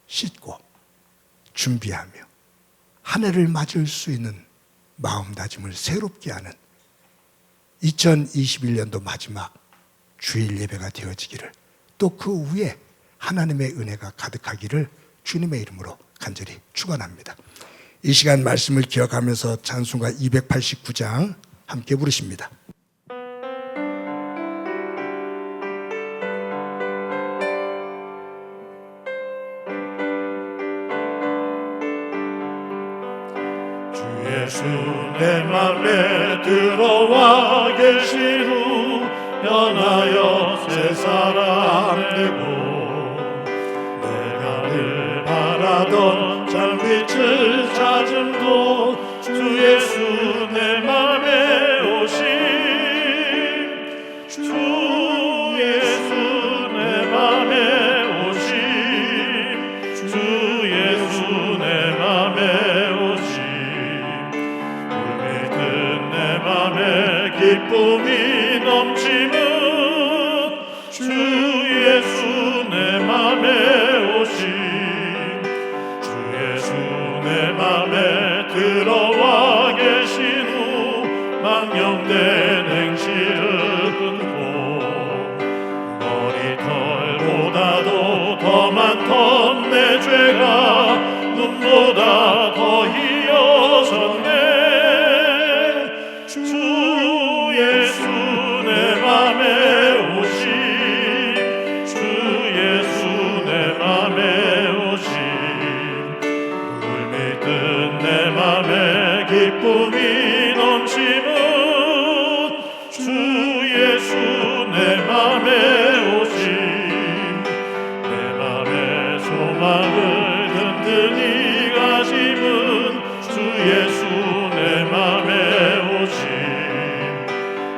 씻고 준비하며 한 해를 맞을 수 있는 마음다짐을 새롭게 하는 2021년도 마지막 주일 예배가 되어지기를, 또 그 후에 하나님의 은혜가 가득하기를 주님의 이름으로 간절히 축원합니다. 이 시간 말씀을 기억하면서 찬송가 289장 함께 부르십니다. 예수 내 맘에 들어와 계신 후 변하여 새 사람 되고, 내가 늘 바라던 장빛을 찾음도 주 예수 내 맘에 오심, 주 예수 내 맘에 오심, 주 예수 내 맘에 오심. 내 맘에 기쁨이 넘치는 주 예수 내 맘에 오심, 주 예수 내 맘에 들어와 계신 후 망령된 행실을 끊고, 머리털보다도 더 많던 내 죄가 눈보다 더 희어졌네. 주 예수 내 맘에 오심, 주 예수 내 맘에 오심. 물 믿은 내 맘에 기쁨이 넘치는 주 예수 내 맘에 오심, 내 맘의 소망을 든든히 가심은 주 예수 내 맘에 오심.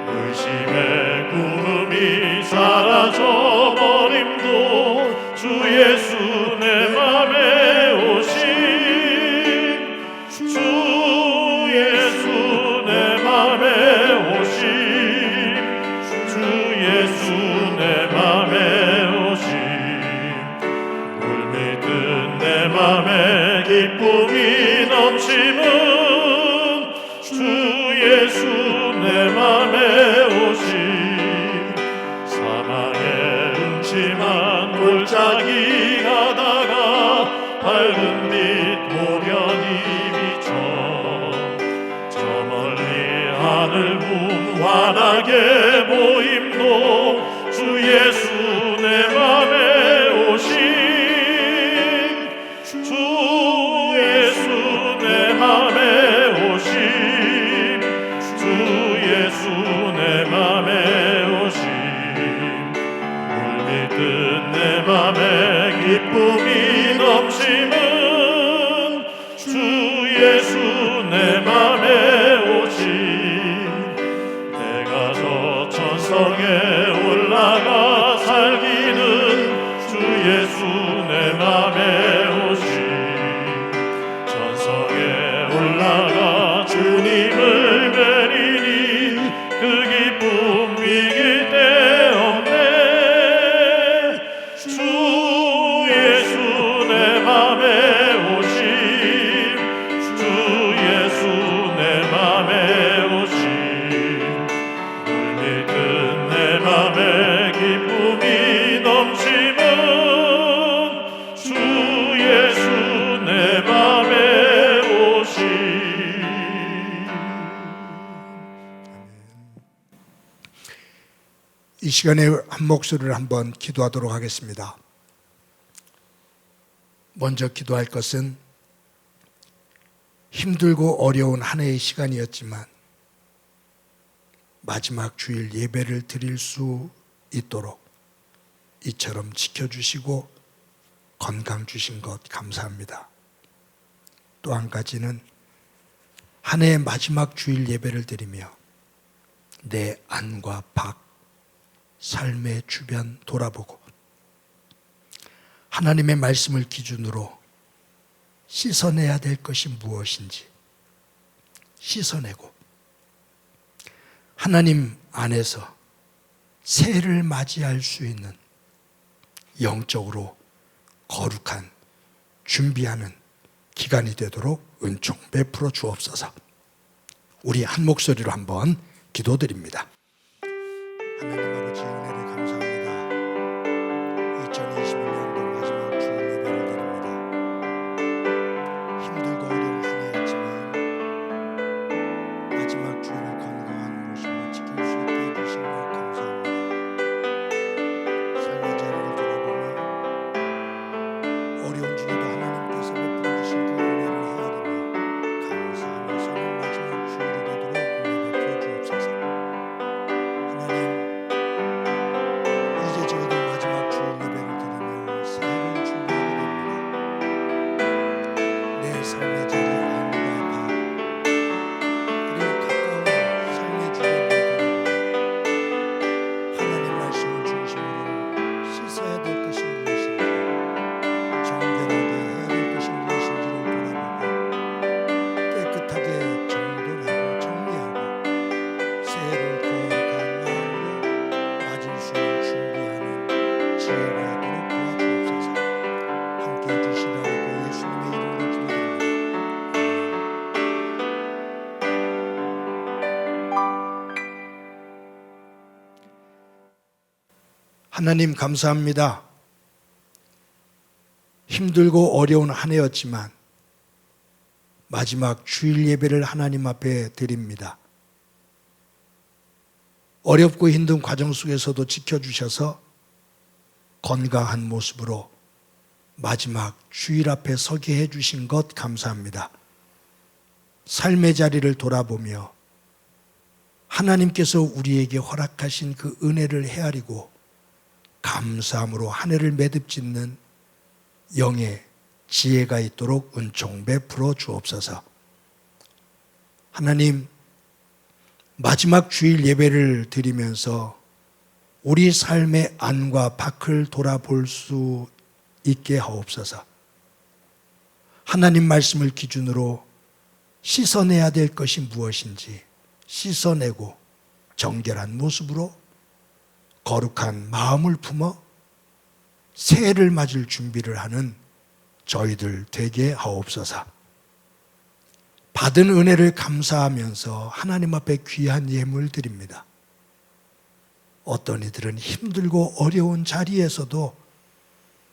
의심의 구름이 사라져버림도 주 예수 내 맘에 오심, 주 예수 내 맘에 오심, 주 예수 내 맘에 오심. 물 믿은 내 맘에 기쁨이 넘치는 주 예수 내 맘에 오심. 사망의 음침한 골짜기 가다가 밝은 빛 모련이 비쳐, 저 멀리 하늘 무환하게 보임도 주 예수 내 맘에 오심, 주 예수 내 맘에 오심, 주 예수 내 맘에 오심. 물 믿은 내 맘에 기쁨이 넘치는 주 예수 내 맘에 오심. 내가 저 천성에 올라가 살기는 주 예수 내 맘에 오심. 천성에 올라가 주님을 뵈리니 그 기쁨 이길 데 없네. 주 예수 내 맘에 오심, 주 이 시간에 한 목소리를 한번 기도하도록 하겠습니다. 먼저 기도할 것은 힘들고 어려운 한 해의 시간이었지만 마지막 주일 예배를 드릴 수 있도록 이처럼 지켜주시고 건강 주신 것 감사합니다. 또 한 가지는 한 해의 마지막 주일 예배를 드리며 내 안과 밖, 삶의 주변 돌아보고 하나님의 말씀을 기준으로 씻어내야 될 것이 무엇인지 씻어내고 하나님 안에서 새해를 맞이할 수 있는 영적으로 거룩한 준비하는 기간이 되도록 은총 베풀어 주옵소서. 우리 한 목소리로 한번 기도드립니다. 하나님 아버지 은혜를 감사합니다. 2021년도 마지막 주일 예배를 드립니다. 힘들고 어려운 한 해였지만 마지막 주일을 건강한 모습으로 지킬 수 있게 해주신 것 감사합니다. 삶의 자리를 돌아보며 어려운 중에도 하나님께서 베풀어 주신 그 은혜를 헤아리며 감사하면서는 마지막 주일이 되도록 은혜 베풀어 주옵소서. 하나님, 이제 저희도 마지막 주일 예배를 드리며 새해를 준비하게 됩니다. 내 삶의 자리 안과 밖 그리고 가까운 삶의 주변을 돌아보며 하나님 말씀을 중심으로 씻어야 될 것이 무엇인지 정결하게 해야 될 것이 무엇인지를 돌아보고 깨끗하게 정돈하고 정리하고 새해를 거룩한 마음으로 맞을 수 있는 준비하는 지혜가 있도록 도와주옵소서. 함께해 주시라고 예수님의 이름으로 기도드립니다. 하나님 감사합니다. 힘들고 어려운 한 해였지만 마지막 주일 예배를 하나님 앞에 드립니다. 어렵고 힘든 과정 속에서도 지켜주셔서 건강한 모습으로 마지막 주일 앞에 서게 해주신 것 감사합니다. 삶의 자리를 돌아보며 하나님께서 우리에게 허락하신 그 은혜를 헤아리고 감사함으로 한 해를 매듭짓는 영의 지혜가 있도록 은총 베풀어 주옵소서. 하나님, 마지막 주일 예배를 드리면서 우리 삶의 안과 밖을 돌아볼 수 있게 하옵소서. 하나님 말씀을 기준으로 씻어내야 될 것이 무엇인지 씻어내고 정결한 모습으로 거룩한 마음을 품어 새해를 맞을 준비를 하는 저희들 되게 하옵소서. 받은 은혜를 감사하면서 하나님 앞에 귀한 예물 드립니다. 어떤 이들은 힘들고 어려운 자리에서도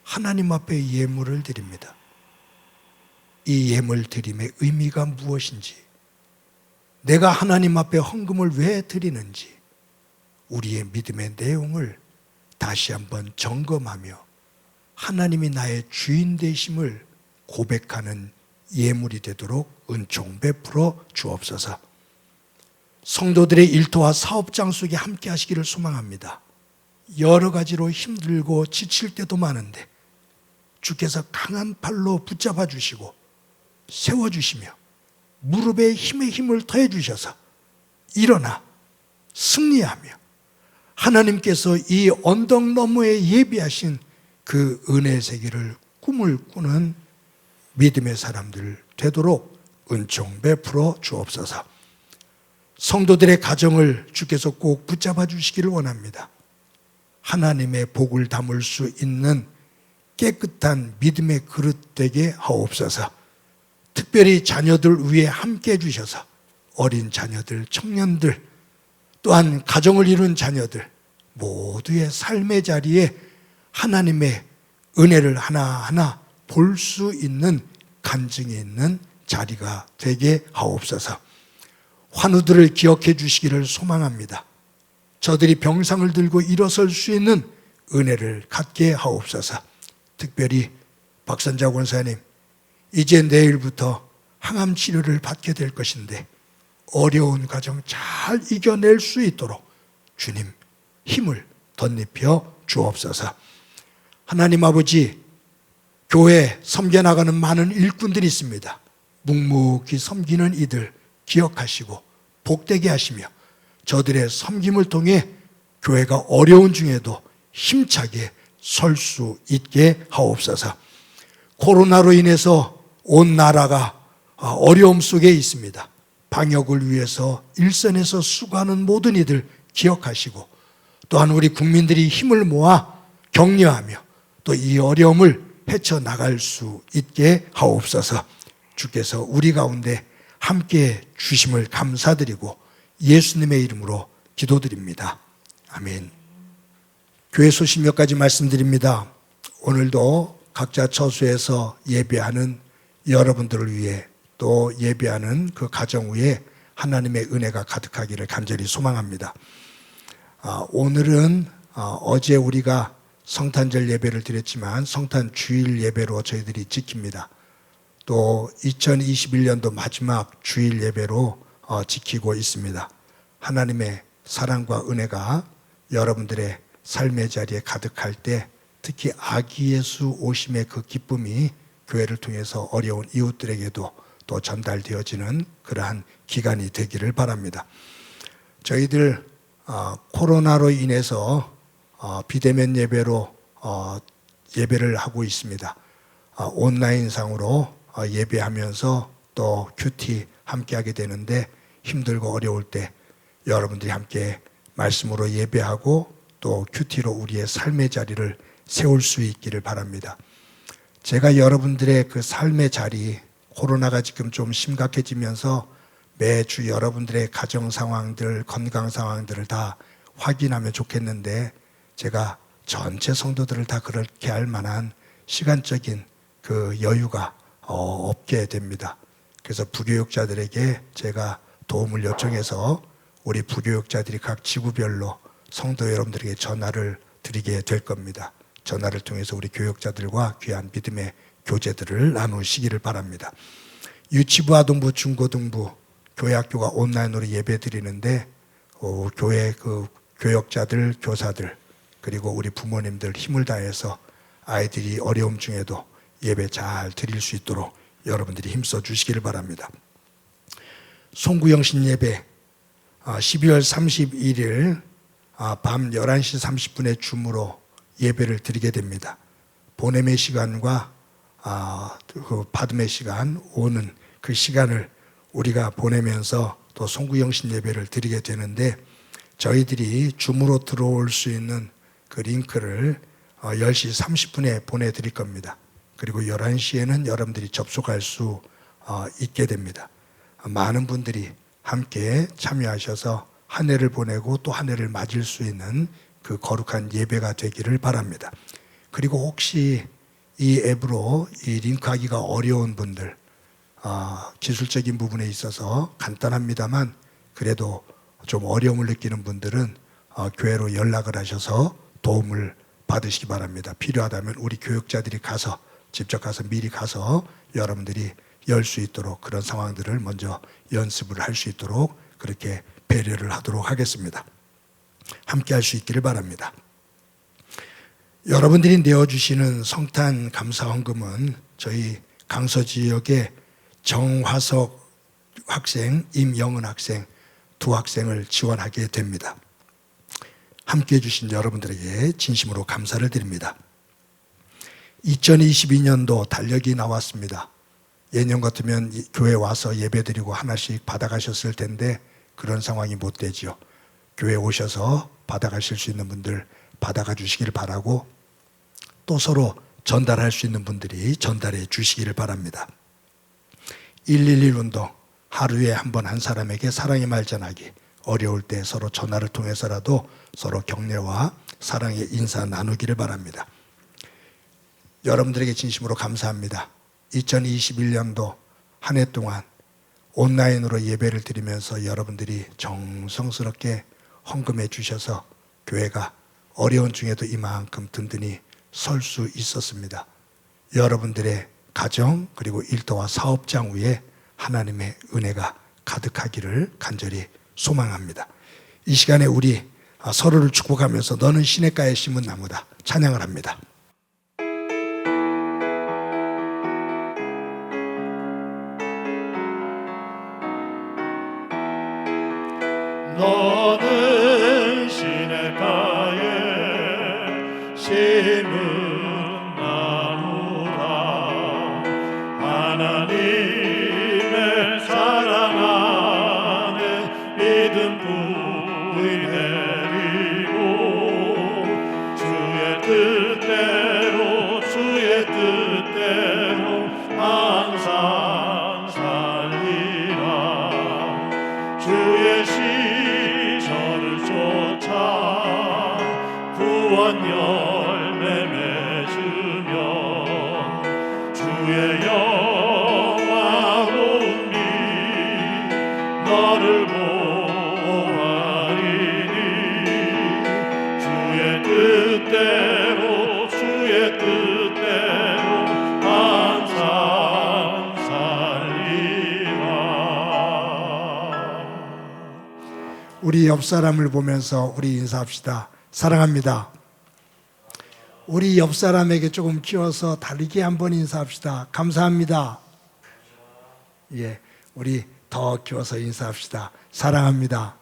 하나님 앞에 예물을 드립니다. 이 예물 드림의 의미가 무엇인지, 내가 하나님 앞에 헌금을 왜 드리는지 우리의 믿음의 내용을 다시 한번 점검하며 하나님이 나의 주인 되심을 고백하는 예물이 되도록 은총 베풀어 주옵소서. 성도들의 일터와 사업장 속에 함께 하시기를 소망합니다. 여러 가지로 힘들고 지칠 때도 많은데 주께서 강한 팔로 붙잡아 주시고 세워주시며 무릎에 힘의 힘을 더해 주셔서 일어나 승리하며 하나님께서 이 언덕 너머에 예비하신 그 은혜의 세계를 꿈을 꾸는 믿음의 사람들 되도록 은총 베풀어 주옵소서. 성도들의 가정을 주께서 꼭 붙잡아 주시기를 원합니다. 하나님의 복을 담을 수 있는 깨끗한 믿음의 그릇 되게 하옵소서. 특별히 자녀들 위에 함께 해주셔서 어린 자녀들, 청년들, 또한 가정을 이룬 자녀들 모두의 삶의 자리에 하나님의 은혜를 하나하나 볼 수 있는 간증이 있는 자리가 되게 하옵소서. 환우들을 기억해 주시기를 소망합니다. 저들이 병상을 들고 일어설 수 있는 은혜를 갖게 하옵소서. 특별히 박선자 권사님, 이제 내일부터 항암 치료를 받게 될 것인데 어려운 과정 잘 이겨낼 수 있도록 주님 힘을 덧입혀 주옵소서. 하나님 아버지, 교회 섬겨나가는 많은 일꾼들이 있습니다. 묵묵히 섬기는 이들 기억하시고 복되게 하시며 저들의 섬김을 통해 교회가 어려운 중에도 힘차게 설 수 있게 하옵소서. 코로나로 인해서 온 나라가 어려움 속에 있습니다. 방역을 위해서 일선에서 수고하는 모든 이들 기억하시고 또한 우리 국민들이 힘을 모아 격려하며 또 이 어려움을 헤쳐나갈 수 있게 하옵소서. 주께서 우리 가운데 함께 주심을 감사드리고 예수님의 이름으로 기도드립니다. 아멘. 교회 소식 몇 가지 말씀드립니다. 오늘도 각자 처소에서 예배하는 여러분들을 위해 또 예배하는 그 가정 위에 하나님의 은혜가 가득하기를 간절히 소망합니다. 오늘은 어제 우리가 성탄절 예배를 드렸지만 성탄 주일 예배로 저희들이 지킵니다. 또 2021년도 마지막 주일 예배로 지키고 있습니다. 하나님의 사랑과 은혜가 여러분들의 삶의 자리에 가득할 때 특히 아기 예수 오심의 그 기쁨이 교회를 통해서 어려운 이웃들에게도 또 전달되어지는 그러한 기간이 되기를 바랍니다. 저희들 코로나로 인해서 비대면 예배로 예배를 하고 있습니다. 온라인상으로 예배하면서 또 큐티 함께 하게 되는데 힘들고 어려울 때 여러분들이 함께 말씀으로 예배하고 또 큐티로 우리의 삶의 자리를 세울 수 있기를 바랍니다. 제가 여러분들의 그 삶의 자리, 코로나가 지금 좀 심각해지면서 매주 여러분들의 가정 상황들, 건강 상황들을 다 확인하면 좋겠는데 제가 전체 성도들을 다 그렇게 할 만한 시간적인 그 여유가 없게 됩니다. 그래서 부교육자들에게 제가 도움을 요청해서 우리 부교육자들이 각 지구별로 성도 여러분들에게 전화를 드리게 될 겁니다. 전화를 통해서 우리 교육자들과 귀한 믿음의 교제들을 나누시기를 바랍니다. 유치부, 아동부, 중고등부, 교회학교가 온라인으로 예배 드리는데 교회 그 교역자들, 교사들 그리고 우리 부모님들 힘을 다해서 아이들이 어려움 중에도 예배 잘 드릴 수 있도록 여러분들이 힘써 주시기를 바랍니다. 송구영신 예배 12월 31일 밤 11시 30분에 줌으로 예배를 드리게 됩니다. 보냄의 시간과 그 받음의 시간, 오는 그 시간을 우리가 보내면서 또 송구영신 예배를 드리게 되는데 저희들이 줌으로 들어올 수 있는 그 링크를 10시 30분에 보내드릴 겁니다. 그리고 11시에는 여러분들이 접속할 수 있게 됩니다. 많은 분들이 함께 참여하셔서 한 해를 보내고 또 한 해를 맞을 수 있는 그 거룩한 예배가 되기를 바랍니다. 그리고 혹시 이 앱으로 이 링크하기가 어려운 분들, 기술적인 부분에 있어서 간단합니다만 그래도 좀 어려움을 느끼는 분들은 교회로 연락을 하셔서 도움을 받으시기 바랍니다. 필요하다면 우리 교육자들이 가서 직접 가서 미리 가서 여러분들이 열 수 있도록 그런 상황들을 먼저 연습을 할 수 있도록 그렇게 배려를 하도록 하겠습니다. 함께 할 수 있기를 바랍니다. 여러분들이 내어주시는 성탄 감사헌금은 저희 강서 지역의 정화석 학생, 임영은 학생 두 학생을 지원하게 됩니다. 함께 해주신 여러분들에게 진심으로 감사를 드립니다. 2022년도 달력이 나왔습니다. 예년 같으면 교회 와서 예배드리고 하나씩 받아가셨을 텐데 그런 상황이 못 되죠. 교회 오셔서 받아가실 수 있는 분들 받아가 주시길 바라고 또 서로 전달할 수 있는 분들이 전달해 주시기를 바랍니다. 111 운동, 하루에 한 번 한 사람에게 사랑의 말 전하기. 어려울 때 서로 전화를 통해서라도 서로 격려와 사랑의 인사 나누기를 바랍니다. 여러분들에게 진심으로 감사합니다. 2021년도 한 해 동안 온라인으로 예배를 드리면서 여러분들이 정성스럽게 헌금해 주셔서 교회가 어려운 중에도 이만큼 든든히 설 수 있었습니다. 여러분들의 가정 그리고 일터와 사업장 위에 하나님의 은혜가 가득하기를 간절히 소망합니다. 이 시간에 우리 서로를 축복하면서 너는 시냇가에 심은 나무다 찬양을 합니다. 너는 시냇가에 심은 나무라 하나님의 사랑 안에 믿음 뿌리 내리고 주의 뜻대로 항상 살리라 주의 시절을 쫓아 구원 열매 맺으며 주의 영화로운 미 너를 보아리니 주의 뜻대로 항상 살리라. 우리 옆 사람을 보면서 우리 인사합시다. 사랑합니다. 우리 옆 사람에게 조금 키워서 다르게 한번 인사합시다. 감사합니다. 예, 우리 더 키워서 인사합시다. 사랑합니다.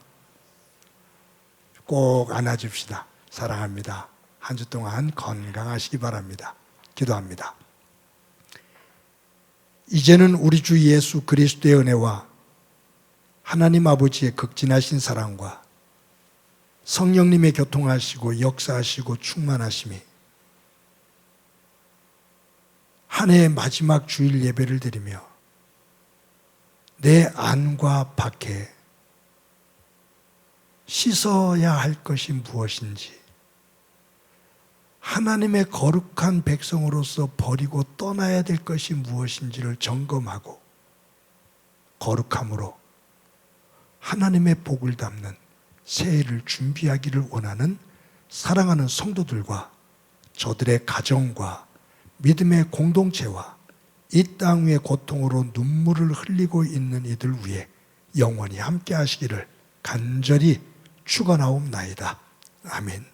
꼭 안아줍시다. 사랑합니다. 한 주 동안 건강하시기 바랍니다. 기도합니다. 이제는 우리 주 예수 그리스도의 은혜와 하나님 아버지의 극진하신 사랑과 성령님의 교통하시고 역사하시고 충만하심이 한 해의 마지막 주일 예배를 드리며 내 안과 밖에 씻어야 할 것이 무엇인지 하나님의 거룩한 백성으로서 버리고 떠나야 될 것이 무엇인지를 점검하고 거룩함으로 하나님의 복을 담는 새해를 준비하기를 원하는 사랑하는 성도들과 저들의 가정과 믿음의 공동체와 이 땅 위의 고통으로 눈물을 흘리고 있는 이들 위해 영원히 함께 하시기를 간절히 축원하옵나이다. 아멘.